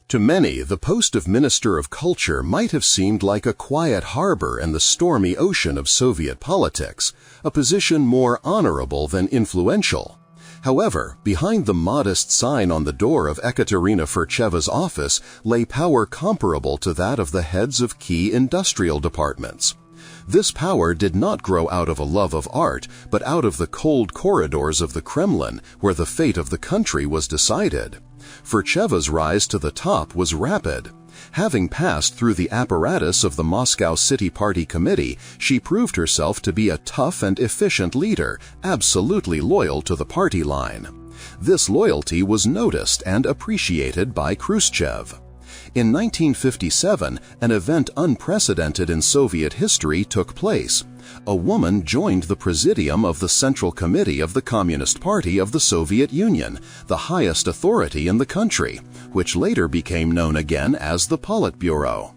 To many, the post of Minister of Culture might have seemed like a quiet harbor in the stormy ocean of Soviet politics, a position more honorable than influential. However, behind the modest sign on the door of Ekaterina Furtseva's office lay power comparable to that of the heads of key industrial departments. This power did not grow out of a love of art, but out of the cold corridors of the Kremlin, where the fate of the country was decided. Furtseva's rise to the top was rapid. Having passed through the apparatus of the Moscow City Party Committee, she proved herself to be a tough and efficient leader, absolutely loyal to the party line. This loyalty was noticed and appreciated by Khrushchev. In 1957, an event unprecedented in Soviet history took place. A woman joined the Presidium of the Central Committee of the Communist Party of the Soviet Union, the highest authority in the country, which later became known again as the Politburo.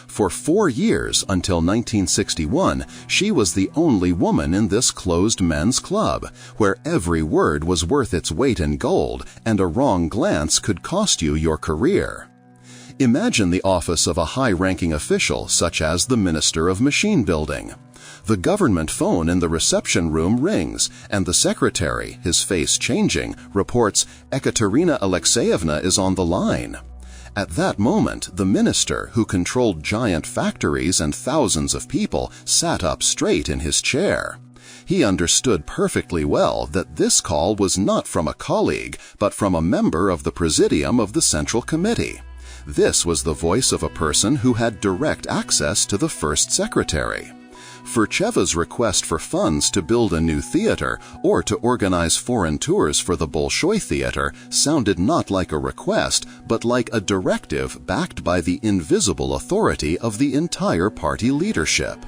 For 4 years, until 1961, she was the only woman in this closed men's club, where every word was worth its weight in gold and a wrong glance could cost you your career. Imagine the office of a high-ranking official such as the Minister of Machine Building. The government phone in the reception room rings, and the secretary, his face changing, reports, "Ekaterina Alexeyevna is on the line." At that moment, the minister, who controlled giant factories and thousands of people, sat up straight in his chair. He understood perfectly well that this call was not from a colleague, but from a member of the Presidium of the Central Committee. This was the voice of a person who had direct access to the first secretary. Furtseva's request for funds to build a new theater or to organize foreign tours for the Bolshoi Theater sounded not like a request, but like a directive backed by the invisible authority of the entire party leadership.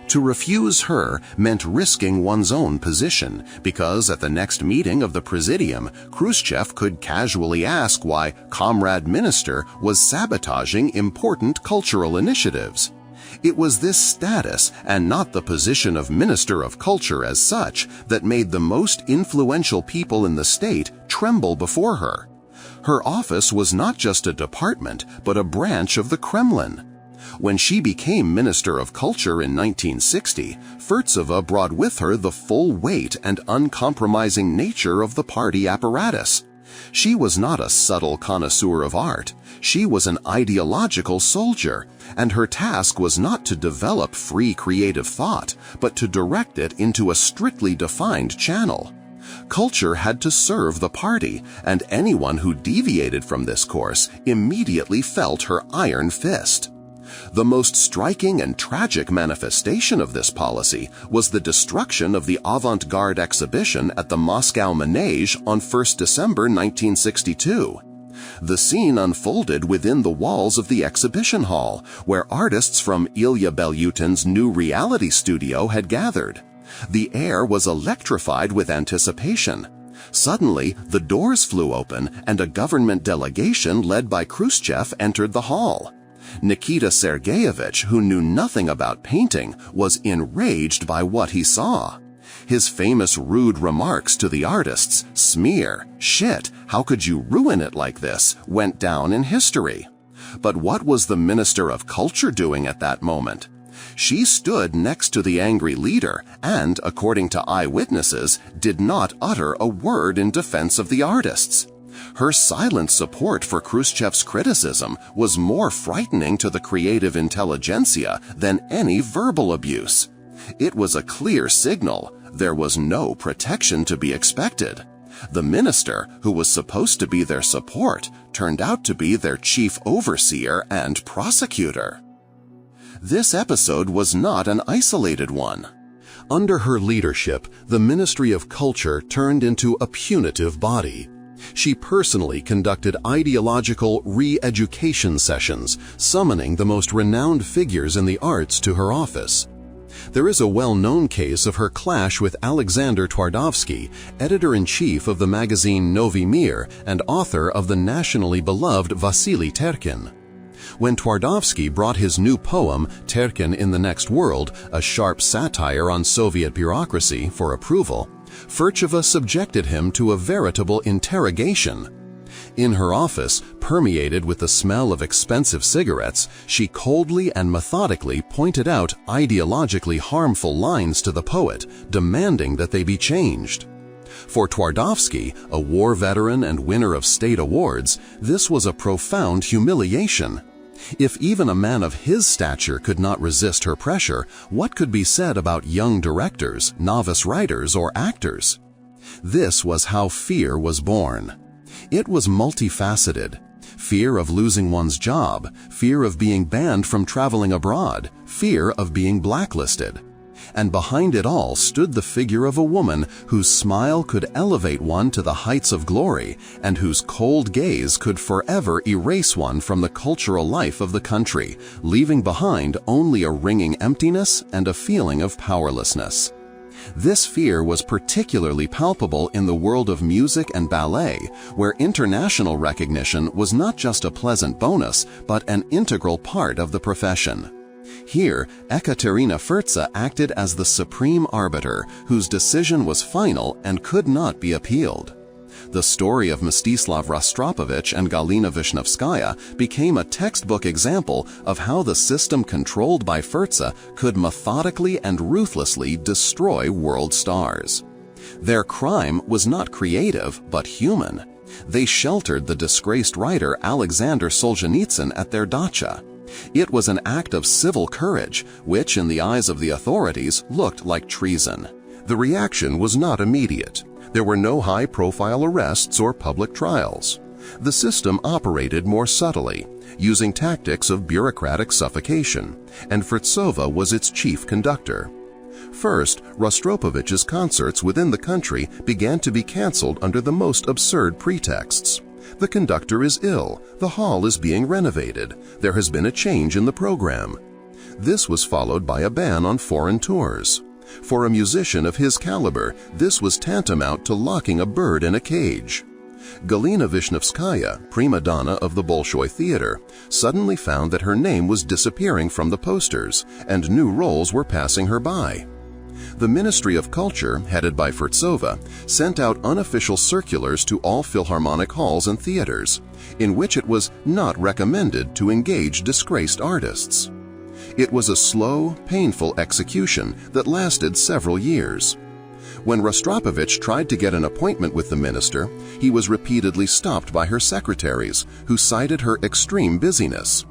To refuse her meant risking one's own position, because at the next meeting of the Presidium, Khrushchev could casually ask why Comrade Minister was sabotaging important cultural initiatives. It was this status, and not the position of Minister of Culture as such, that made the most influential people in the state tremble before her. Her office was not just a department, but a branch of the Kremlin. When she became Minister of Culture in 1960, Furtseva brought with her the full weight and uncompromising nature of the party apparatus. She was not a subtle connoisseur of art. She was an ideological soldier, and her task was not to develop free creative thought, but to direct it into a strictly defined channel. Culture had to serve the party, and anyone who deviated from this course immediately felt her iron fist. The most striking and tragic manifestation of this policy was the destruction of the avant-garde exhibition at the Moscow Manege on 1 December 1962. The scene unfolded within the walls of the exhibition hall, where artists from Ilya Belyutin's new reality studio had gathered. The air was electrified with anticipation. Suddenly, the doors flew open and a government delegation led by Khrushchev entered the hall. Nikita Sergeyevich, who knew nothing about painting, was enraged by what he saw. His famous rude remarks to the artists, "Smear," "Shit, how could you ruin it like this?" went down in history. But what was the Minister of Culture doing at that moment? She stood next to the angry leader and, according to eyewitnesses, did not utter a word in defense of the artists. Her silent support for Khrushchev's criticism was more frightening to the creative intelligentsia than any verbal abuse. It was a clear signal. There was no protection to be expected. The minister, who was supposed to be their support, turned out to be their chief overseer and prosecutor. This episode was not an isolated one. Under her leadership, the Ministry of Culture turned into a punitive body. She personally conducted ideological re-education sessions, summoning the most renowned figures in the arts to her office. There is a well-known case of her clash with Alexander Twardovsky, editor-in-chief of the magazine Novy Mir and author of the nationally beloved Vasily Terkin. When Twardovsky brought his new poem, Terkin in the Next World, a sharp satire on Soviet bureaucracy, for approval, Furtseva subjected him to a veritable interrogation. In her office, permeated with the smell of expensive cigarettes, she coldly and methodically pointed out ideologically harmful lines to the poet, demanding that they be changed. For Twardowski, a war veteran and winner of state awards, this was a profound humiliation. If even a man of his stature could not resist her pressure, what could be said about young directors, novice writers, or actors? This was how fear was born. It was multifaceted. Fear of losing one's job, fear of being banned from traveling abroad, fear of being blacklisted. And behind it all stood the figure of a woman whose smile could elevate one to the heights of glory and whose cold gaze could forever erase one from the cultural life of the country, leaving behind only a ringing emptiness and a feeling of powerlessness. This fear was particularly palpable in the world of music and ballet, where international recognition was not just a pleasant bonus, but an integral part of the profession. Here, Ekaterina Furtseva acted as the supreme arbiter, whose decision was final and could not be appealed. The story of Mstislav Rostropovich and Galina Vishnevskaya became a textbook example of how the system controlled by Furtseva could methodically and ruthlessly destroy world stars. Their crime was not creative, but human. They sheltered the disgraced writer Alexander Solzhenitsyn at their dacha. It was an act of civil courage, which in the eyes of the authorities looked like treason. The reaction was not immediate. There were no high-profile arrests or public trials. The system operated more subtly, using tactics of bureaucratic suffocation, and Furtseva was its chief conductor. First, Rostropovich's concerts within the country began to be canceled under the most absurd pretexts. The conductor is ill, the hall is being renovated, there has been a change in the program. This was followed by a ban on foreign tours. For a musician of his caliber, this was tantamount to locking a bird in a cage. Galina Vishnevskaya, prima donna of the Bolshoi Theater, suddenly found that her name was disappearing from the posters and new roles were passing her by. The Ministry of Culture, headed by Furtseva, sent out unofficial circulars to all philharmonic halls and theaters, in which it was not recommended to engage disgraced artists. It was a slow, painful execution that lasted several years. When Rostropovich tried to get an appointment with the minister, he was repeatedly stopped by her secretaries, who cited her extreme busyness.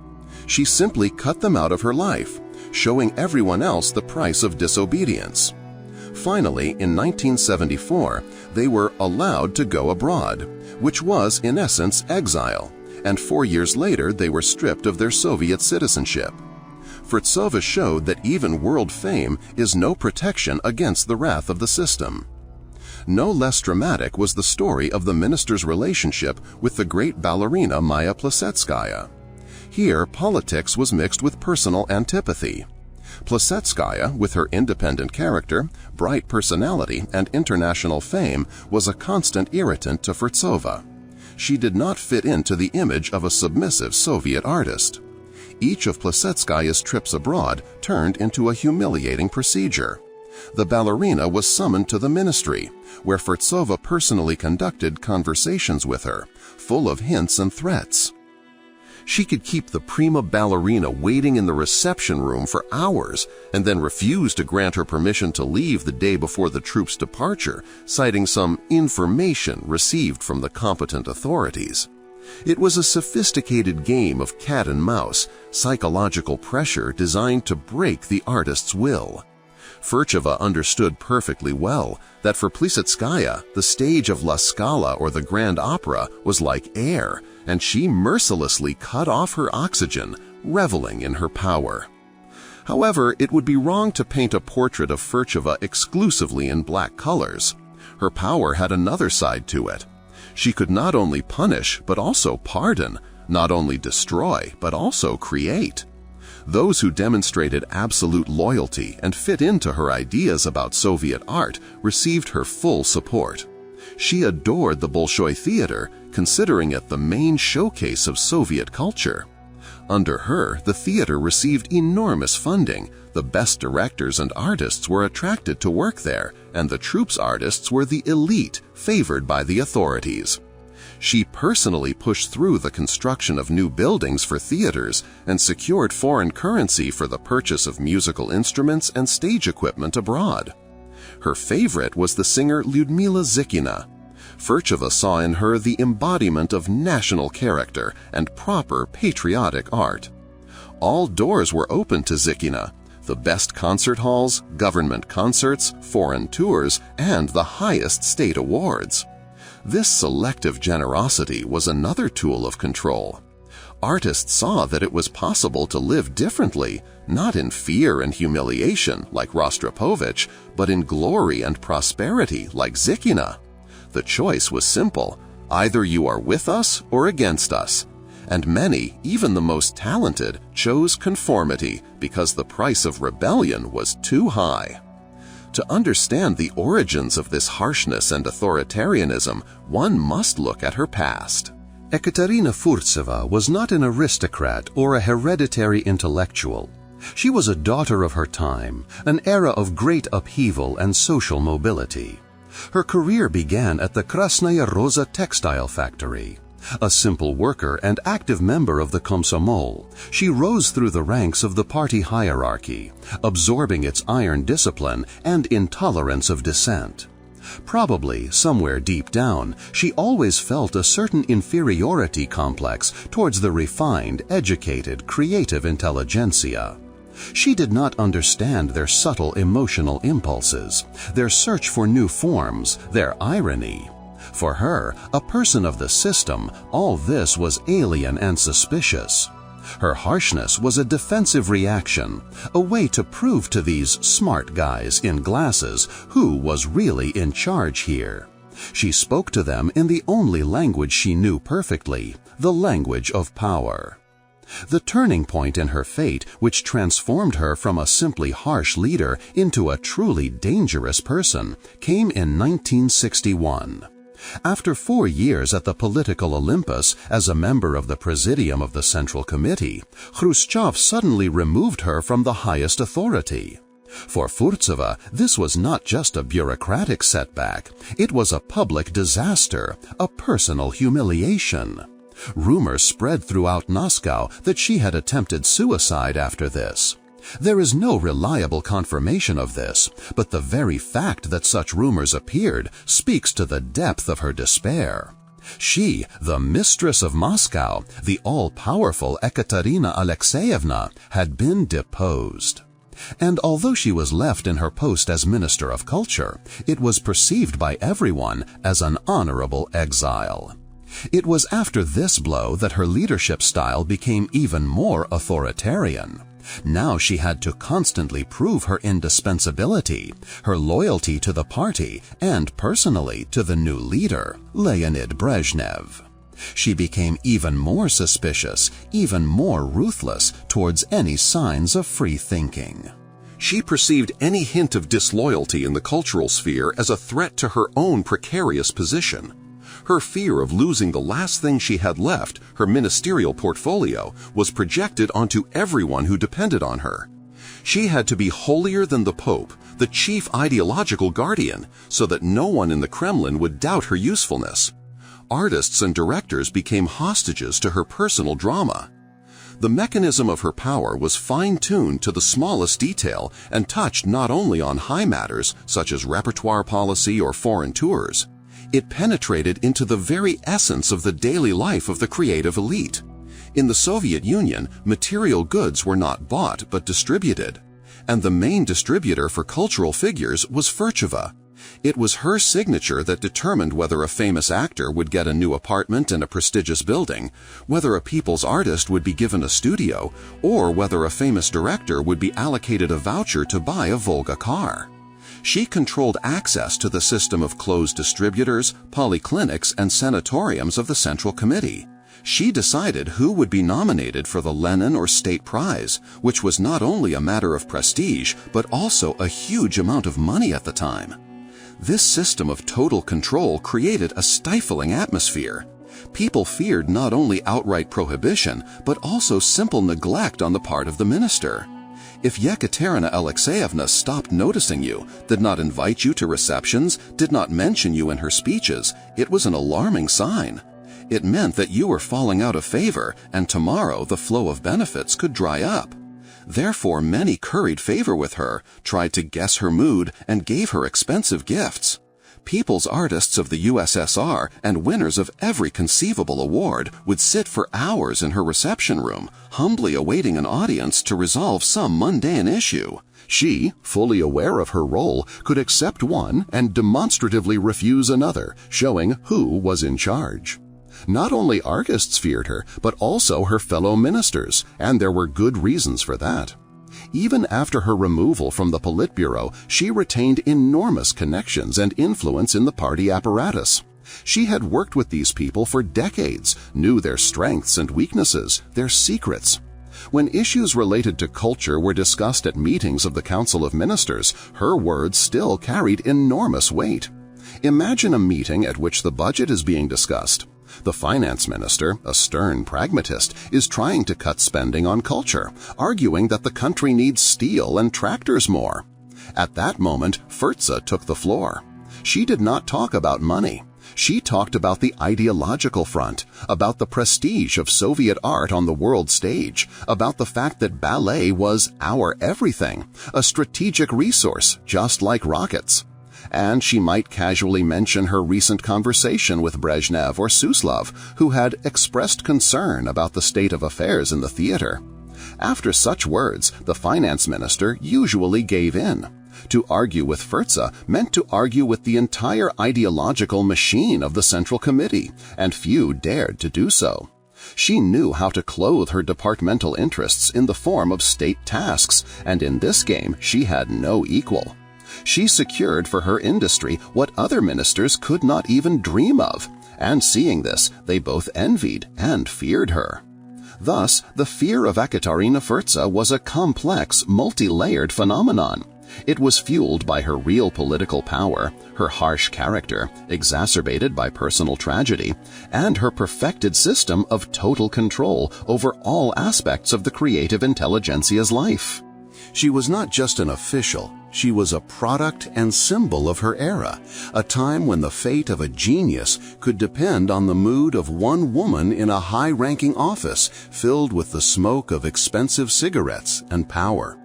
She simply cut them out of her life, showing everyone else the price of disobedience. Finally, in 1974, they were allowed to go abroad, which was, in essence, exile, and 4 years later they were stripped of their Soviet citizenship. Furtseva showed that even world fame is no protection against the wrath of the system. No less dramatic was the story of the minister's relationship with the great ballerina Maya Plesetskaya. Here, politics was mixed with personal antipathy. Plesetskaya, with her independent character, bright personality, and international fame, was a constant irritant to Furtseva. She did not fit into the image of a submissive Soviet artist. Each of Plesetskaya's trips abroad turned into a humiliating procedure. The ballerina was summoned to the ministry, where Furtseva personally conducted conversations with her, full of hints and threats. She could keep the prima ballerina waiting in the reception room for hours and then refuse to grant her permission to leave the day before the troupe's departure, citing some information received from the competent authorities. It was a sophisticated game of cat and mouse, psychological pressure designed to break the artist's will. Furtseva understood perfectly well that for Plesetskaya, the stage of La Scala or the Grand Opera was like air, and she mercilessly cut off her oxygen, reveling in her power. However, it would be wrong to paint a portrait of Furtseva exclusively in black colors. Her power had another side to it. She could not only punish, but also pardon, not only destroy, but also create. Those who demonstrated absolute loyalty and fit into her ideas about Soviet art received her full support. She adored the Bolshoi Theater, considering it the main showcase of Soviet culture. Under her, the theater received enormous funding, the best directors and artists were attracted to work there, and the troupe's artists were the elite favored by the authorities. She personally pushed through the construction of new buildings for theaters and secured foreign currency for the purchase of musical instruments and stage equipment abroad. Her favorite was the singer Lyudmila Zhikina. Furtseva saw in her the embodiment of national character and proper patriotic art. All doors were open to Zhikina: the best concert halls, government concerts, foreign tours, and the highest state awards. This selective generosity was another tool of control. Artists saw that it was possible to live differently, not in fear and humiliation like Rostropovich, but in glory and prosperity like Zhikina. The choice was simple: either you are with us or against us. And many, even the most talented, chose conformity because the price of rebellion was too high. To understand the origins of this harshness and authoritarianism, one must look at her past. Ekaterina Furtseva was not an aristocrat or a hereditary intellectual. She was a daughter of her time, an era of great upheaval and social mobility. Her career began at the Krasnaya Rosa textile factory. A simple worker and active member of the Komsomol, she rose through the ranks of the party hierarchy, absorbing its iron discipline and intolerance of dissent. Probably, somewhere deep down, she always felt a certain inferiority complex towards the refined, educated, creative intelligentsia. She did not understand their subtle emotional impulses, their search for new forms, their irony. For her, a person of the system, all this was alien and suspicious. Her harshness was a defensive reaction, a way to prove to these smart guys in glasses who was really in charge here. She spoke to them in the only language she knew perfectly, the language of power. The turning point in her fate, which transformed her from a simply harsh leader into a truly dangerous person, came in 1961. After 4 years at the political Olympus as a member of the Presidium of the Central Committee, Khrushchev suddenly removed her from the highest authority. For Furtseva, this was not just a bureaucratic setback, it was a public disaster, a personal humiliation. Rumors spread throughout Moscow that she had attempted suicide after this. There is no reliable confirmation of this, but the very fact that such rumors appeared speaks to the depth of her despair. She, the mistress of Moscow, the all-powerful Ekaterina Alexeyevna, had been deposed. And although she was left in her post as Minister of Culture, it was perceived by everyone as an honorable exile. It was after this blow that her leadership style became even more authoritarian. Now she had to constantly prove her indispensability, her loyalty to the party, and personally to the new leader, Leonid Brezhnev. She became even more suspicious, even more ruthless towards any signs of free thinking. She perceived any hint of disloyalty in the cultural sphere as a threat to her own precarious position. Her fear of losing the last thing she had left, her ministerial portfolio, was projected onto everyone who depended on her. She had to be holier than the Pope, the chief ideological guardian, so that no one in the Kremlin would doubt her usefulness. Artists and directors became hostages to her personal drama. The mechanism of her power was fine-tuned to the smallest detail and touched not only on high matters, such as repertoire policy or foreign tours. It penetrated into the very essence of the daily life of the creative elite. In the Soviet Union, material goods were not bought but distributed. And the main distributor for cultural figures was Furtseva. It was her signature that determined whether a famous actor would get a new apartment in a prestigious building, whether a people's artist would be given a studio, or whether a famous director would be allocated a voucher to buy a Volga car. She controlled access to the system of closed distributors, polyclinics, and sanatoriums of the Central Committee. She decided who would be nominated for the Lenin or State Prize, which was not only a matter of prestige, but also a huge amount of money at the time. This system of total control created a stifling atmosphere. People feared not only outright prohibition, but also simple neglect on the part of the minister. If Ekaterina Alexeyevna stopped noticing you, did not invite you to receptions, did not mention you in her speeches, it was an alarming sign. It meant that you were falling out of favor, and tomorrow the flow of benefits could dry up. Therefore, many curried favor with her, tried to guess her mood, and gave her expensive gifts. People's artists of the USSR and winners of every conceivable award would sit for hours in her reception room, humbly awaiting an audience to resolve some mundane issue. She, fully aware of her role, could accept one and demonstratively refuse another, showing who was in charge. Not only artists feared her, but also her fellow ministers, and there were good reasons for that. Even after her removal from the Politburo, she retained enormous connections and influence in the party apparatus. She had worked with these people for decades, knew their strengths and weaknesses, their secrets. When issues related to culture were discussed at meetings of the Council of Ministers, her words still carried enormous weight. Imagine a meeting at which the budget is being discussed. The finance minister, a stern pragmatist, is trying to cut spending on culture, arguing that the country needs steel and tractors more. At that moment, Furtsa took the floor. She did not talk about money. She talked about the ideological front, about the prestige of Soviet art on the world stage, about the fact that ballet was our everything, a strategic resource just like rockets. And she might casually mention her recent conversation with Brezhnev or Suslov, who had expressed concern about the state of affairs in the theater. After such words, the finance minister usually gave in. To argue with Furtsa meant to argue with the entire ideological machine of the Central Committee, and few dared to do so. She knew how to clothe her departmental interests in the form of state tasks, and in this game she had no equal. She secured for her industry what other ministers could not even dream of, and seeing this, they both envied and feared her. Thus, the fear of Ekaterina Furtseva was a complex, multi-layered phenomenon. It was fueled by her real political power, her harsh character, exacerbated by personal tragedy, and her perfected system of total control over all aspects of the creative intelligentsia's life. She was not just an official, she was a product and symbol of her era, a time when the fate of a genius could depend on the mood of one woman in a high-ranking office filled with the smoke of expensive cigarettes and power.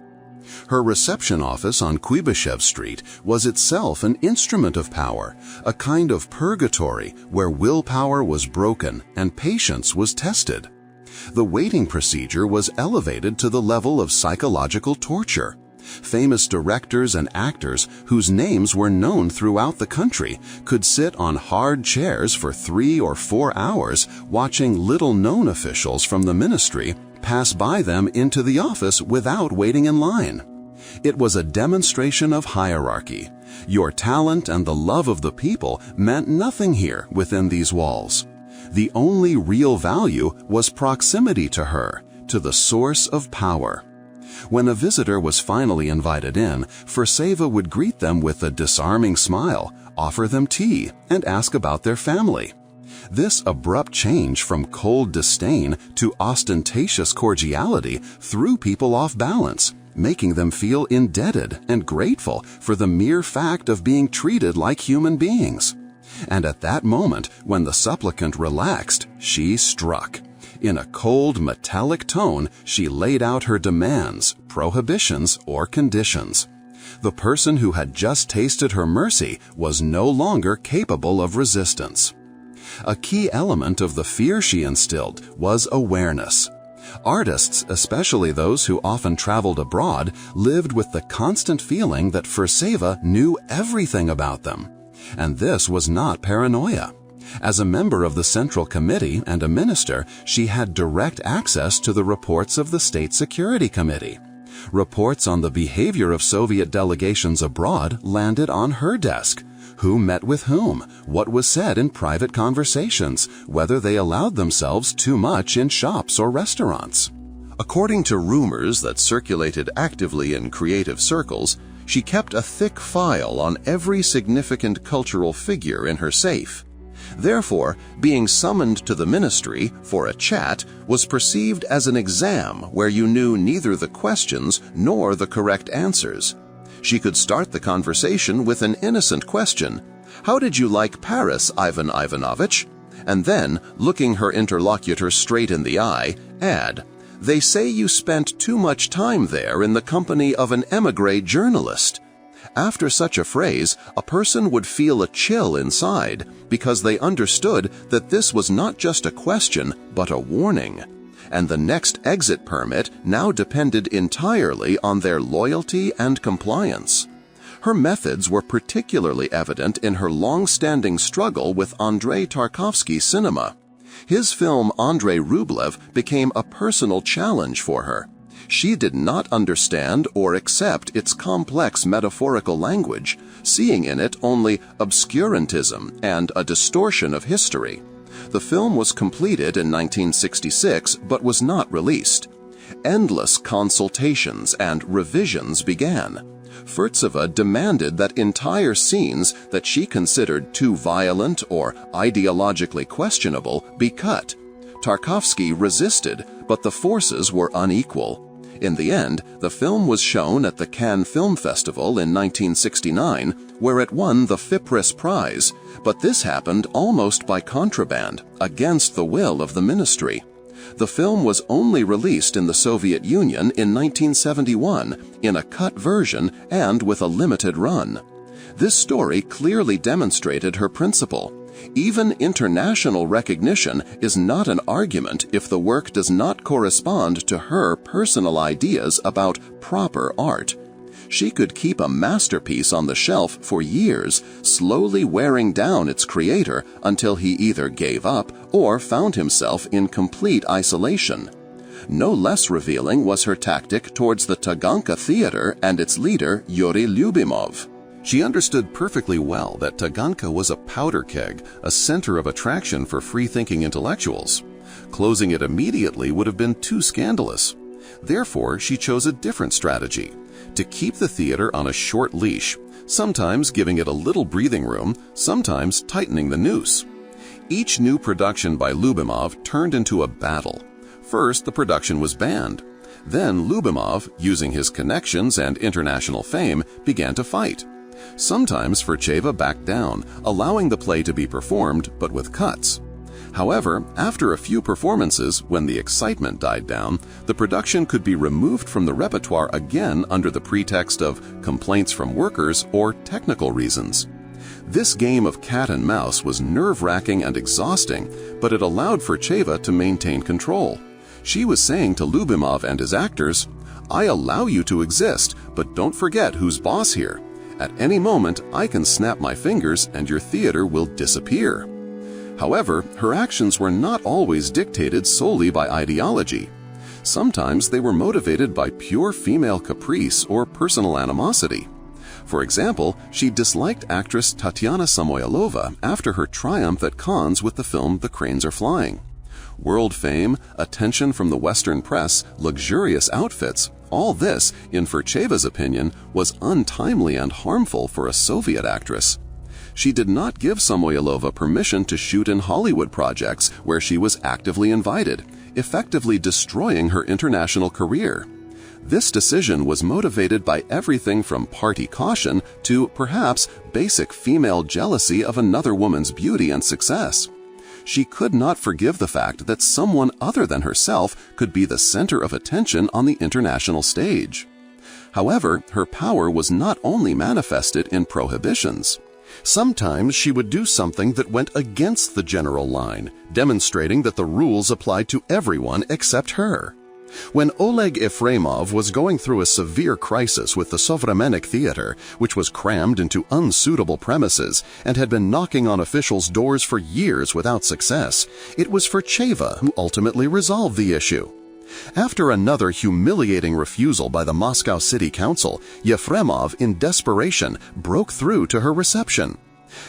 Her reception office on Kuibyshev Street was itself an instrument of power, a kind of purgatory where willpower was broken and patience was tested. The waiting procedure was elevated to the level of psychological torture. Famous directors and actors whose names were known throughout the country could sit on hard chairs for 3 or 4 hours watching little-known officials from the ministry pass by them into the office without waiting in line. It was a demonstration of hierarchy. Your talent and the love of the people meant nothing here within these walls. The only real value was proximity to her, to the source of power. When a visitor was finally invited in, Furtseva would greet them with a disarming smile, offer them tea, and ask about their family. This abrupt change from cold disdain to ostentatious cordiality threw people off balance, making them feel indebted and grateful for the mere fact of being treated like human beings. And at that moment, when the supplicant relaxed, she struck. In a cold, metallic tone, she laid out her demands, prohibitions, or conditions. The person who had just tasted her mercy was no longer capable of resistance. A key element of the fear she instilled was awareness. Artists, especially those who often traveled abroad, lived with the constant feeling that Furtseva knew everything about them. And this was not paranoia. As a member of the Central Committee and a minister, she had direct access to the reports of the State Security Committee. Reports on the behavior of Soviet delegations abroad landed on her desk. Who met with whom, what was said in private conversations, whether they allowed themselves too much in shops or restaurants. According to rumors that circulated actively in creative circles, she kept a thick file on every significant cultural figure in her safe. Therefore, being summoned to the ministry for a chat was perceived as an exam where you knew neither the questions nor the correct answers. She could start the conversation with an innocent question. "How did you like Paris, Ivan Ivanovich?" and then, looking her interlocutor straight in the eye, add, "They say you spent too much time there in the company of an émigré journalist." After such a phrase, a person would feel a chill inside because they understood that this was not just a question but a warning, and the next exit permit now depended entirely on their loyalty and compliance. Her methods were particularly evident in her long-standing struggle with Andrei Tarkovsky's cinema. His film Andrei Rublev became a personal challenge for her. She did not understand or accept its complex metaphorical language, seeing in it only obscurantism and a distortion of history. The film was completed in 1966 but was not released. Endless consultations and revisions began. Furtseva demanded that entire scenes that she considered too violent or ideologically questionable be cut. Tarkovsky resisted, but the forces were unequal. In the end, the film was shown at the Cannes Film Festival in 1969, where it won the FIPRIS Prize, but this happened almost by contraband, against the will of the ministry. The film was only released in the Soviet Union in 1971, in a cut version and with a limited run. This story clearly demonstrated her principle. Even international recognition is not an argument if the work does not correspond to her personal ideas about proper art. She could keep a masterpiece on the shelf for years, slowly wearing down its creator until he either gave up or found himself in complete isolation. No less revealing was her tactic towards the Taganka Theater and its leader, Yuri Lyubimov. She understood perfectly well that Taganka was a powder keg, a center of attraction for free-thinking intellectuals. Closing it immediately would have been too scandalous. Therefore, she chose a different strategy: to keep the theater on a short leash, sometimes giving it a little breathing room, sometimes tightening the noose. Each new production by Lyubimov turned into a battle. First, the production was banned. Then Lyubimov, using his connections and international fame, began to fight. Sometimes Furtseva backed down, allowing the play to be performed, but with cuts. However, after a few performances, when the excitement died down, the production could be removed from the repertoire again under the pretext of complaints from workers or technical reasons. This game of cat and mouse was nerve-wracking and exhausting, but it allowed Furtseva to maintain control. She was saying to Lyubimov and his actors, "I allow you to exist, but don't forget who's boss here. At any moment, I can snap my fingers and your theater will disappear." However, her actions were not always dictated solely by ideology. Sometimes they were motivated by pure female caprice or personal animosity. For example, she disliked actress Tatiana Samoylova after her triumph at Cannes with the film The Cranes Are Flying. World fame, attention from the Western press, luxurious outfits, all this, in Furtseva's opinion, was untimely and harmful for a Soviet actress. She did not give Samoylova permission to shoot in Hollywood projects where she was actively invited, effectively destroying her international career. This decision was motivated by everything from party caution to, perhaps, basic female jealousy of another woman's beauty and success. She could not forgive the fact that someone other than herself could be the center of attention on the international stage. However, her power was not only manifested in prohibitions. Sometimes she would do something that went against the general line, demonstrating that the rules applied to everyone except her. When Oleg Efremov was going through a severe crisis with the Sovremennik Theater, which was crammed into unsuitable premises and had been knocking on officials' doors for years without success, it was Furtseva who ultimately resolved the issue. After another humiliating refusal by the Moscow City Council, Efremov, in desperation, broke through to her reception.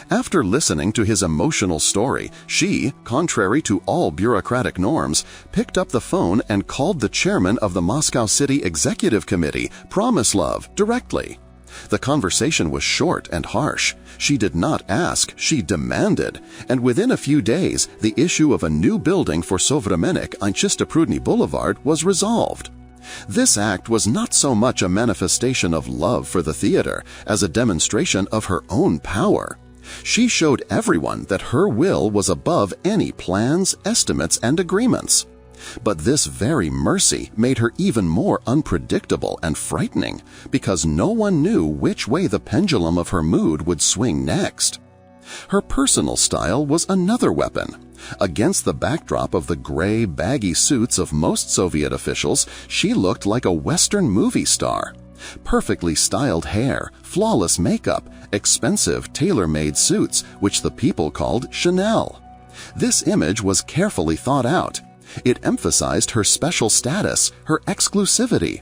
After listening to his emotional story, she, contrary to all bureaucratic norms, picked up the phone and called the chairman of the Moscow City Executive Committee, Promislov, directly. The conversation was short and harsh. She did not ask, she demanded, and within a few days, the issue of a new building for Sovremennik on Chistoprudny Boulevard was resolved. This act was not so much a manifestation of love for the theater as a demonstration of her own power. She showed everyone that her will was above any plans, estimates, and agreements. But this very mercy made her even more unpredictable and frightening because no one knew which way the pendulum of her mood would swing next. Her personal style was another weapon. Against the backdrop of the gray, baggy suits of most Soviet officials, she looked like a Western movie star. Perfectly styled hair, flawless makeup, expensive tailor-made suits, which the people called Chanel. This image was carefully thought out. It emphasized her special status, her exclusivity.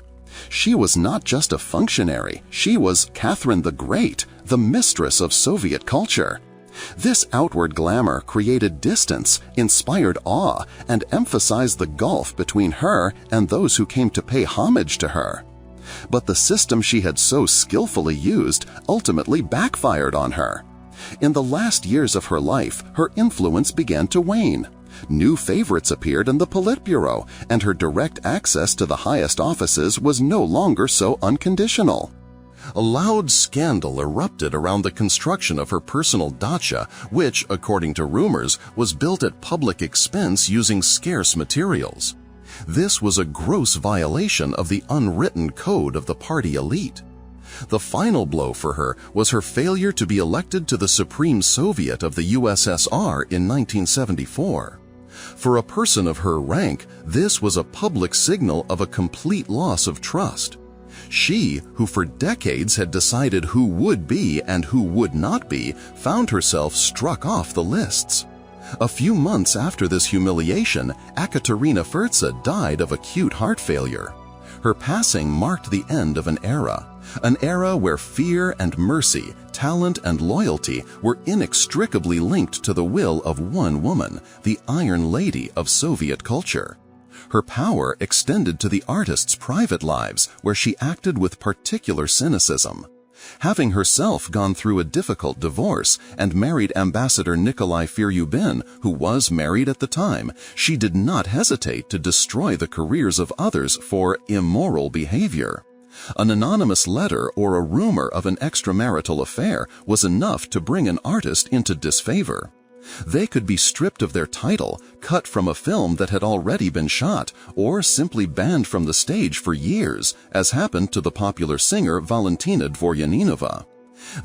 She was not just a functionary, she was Catherine the Great, the mistress of Soviet culture. This outward glamour created distance, inspired awe, and emphasized the gulf between her and those who came to pay homage to her. But the system she had so skillfully used ultimately backfired on her. In the last years of her life, her influence began to wane. New favorites appeared in the Politburo, and her direct access to the highest offices was no longer so unconditional. A loud scandal erupted around the construction of her personal dacha, which, according to rumors, was built at public expense using scarce materials. This was a gross violation of the unwritten code of the party elite. The final blow for her was her failure to be elected to the Supreme Soviet of the USSR in 1974. For a person of her rank, this was a public signal of a complete loss of trust. She, who for decades had decided who would be and who would not be, found herself struck off the lists. A few months after this humiliation, Ekaterina Furtseva died of acute heart failure. Her passing marked the end of an era where fear and mercy, talent and loyalty were inextricably linked to the will of one woman, the Iron Lady of Soviet culture. Her power extended to the artists' private lives, where she acted with particular cynicism. Having herself gone through a difficult divorce and married Ambassador Nikolai Firyubin, who was married at the time, she did not hesitate to destroy the careers of others for immoral behavior. An anonymous letter or a rumor of an extramarital affair was enough to bring an artist into disfavor. They could be stripped of their title, cut from a film that had already been shot, or simply banned from the stage for years, as happened to the popular singer Valentina Dvoryaninova.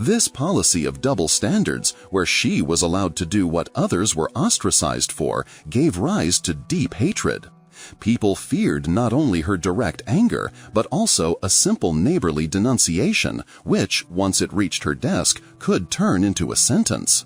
This policy of double standards, where she was allowed to do what others were ostracized for, gave rise to deep hatred. People feared not only her direct anger, but also a simple neighborly denunciation, which, once it reached her desk, could turn into a sentence.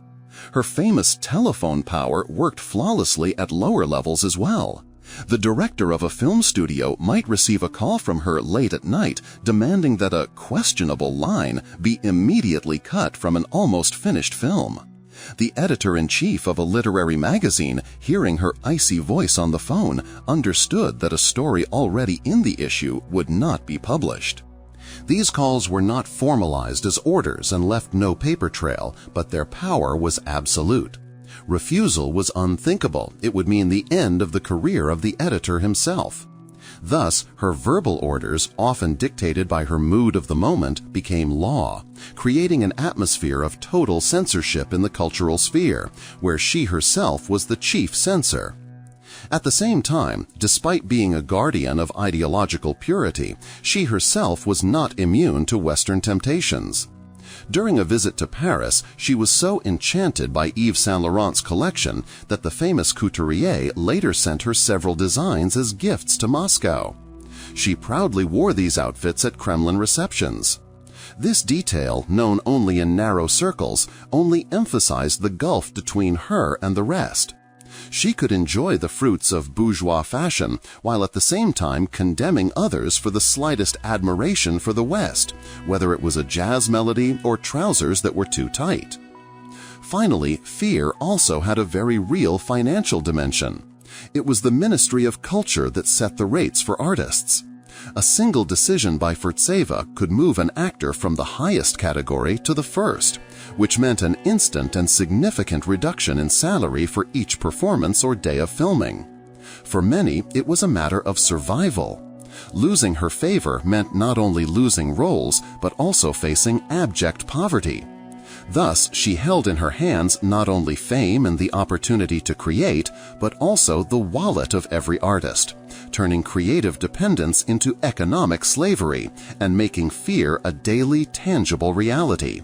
Her famous telephone power worked flawlessly at lower levels as well. The director of a film studio might receive a call from her late at night demanding that a questionable line be immediately cut from an almost finished film. The editor-in-chief of a literary magazine, hearing her icy voice on the phone, understood that a story already in the issue would not be published. These calls were not formalized as orders and left no paper trail, but their power was absolute. Refusal was unthinkable. It would mean the end of the career of the editor himself. Thus, her verbal orders, often dictated by her mood of the moment, became law, creating an atmosphere of total censorship in the cultural sphere, where she herself was the chief censor. At the same time, despite being a guardian of ideological purity, she herself was not immune to Western temptations. During a visit to Paris, she was so enchanted by Yves Saint Laurent's collection that the famous couturier later sent her several designs as gifts to Moscow. She proudly wore these outfits at Kremlin receptions. This detail, known only in narrow circles, only emphasized the gulf between her and the rest. She could enjoy the fruits of bourgeois fashion while at the same time condemning others for the slightest admiration for the West, whether it was a jazz melody or trousers that were too tight. Finally, fear also had a very real financial dimension. It was the Ministry of Culture that set the rates for artists. A single decision by Furtseva could move an actor from the highest category to the first, which meant an instant and significant reduction in salary for each performance or day of filming. For many, it was a matter of survival. Losing her favor meant not only losing roles, but also facing abject poverty. Thus, she held in her hands not only fame and the opportunity to create, but also the wallet of every artist, turning creative dependence into economic slavery and making fear a daily, tangible reality.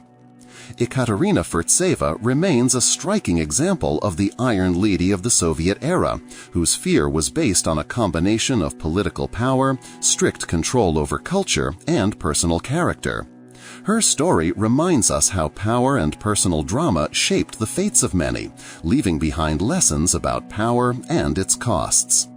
Ekaterina Furtseva remains a striking example of the Iron Lady of the Soviet era, whose fear was based on a combination of political power, strict control over culture, and personal character. Her story reminds us how power and personal drama shaped the fates of many, leaving behind lessons about power and its costs.